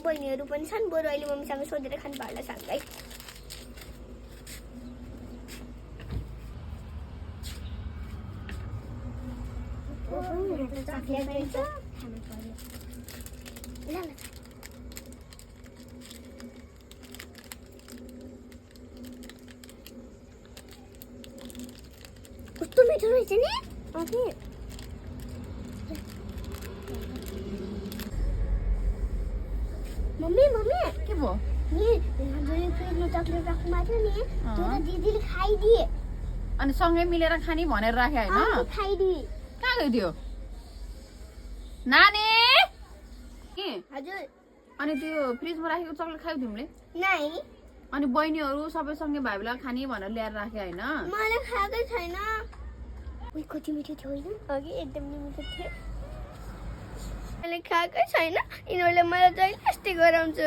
बहिनीहरू पनि छन् बरु अहिले मम्मीसँग सोधेर खानु पर्ला सँगै कस्तो मिठो रहेछ नि अघि मम्मी के भयो नि हाम्रो फ्रिजमा चकलेट राख्नुमा थियो नि त्यो त दिदीले खाइदिए अनि सँगै मिलेर खाने भनेर राखे हैन खाइदिए कहाँ गइदियो नानी हजुर अनि त्यो फ्रिजमा राखेको चकलेट खायौ तिमीले नाइ अनि बहिनीहरू सबै सँगै भाइ बेला खाने भनेर ल्याएर राखे हैन मलाई खाएकै छैन उही कति मिठो थियो होइन अघि एकदम मिठो थियो मैले खाएकै छैन यिनीहरूले मलाई जहिले यस्तै गराउँछ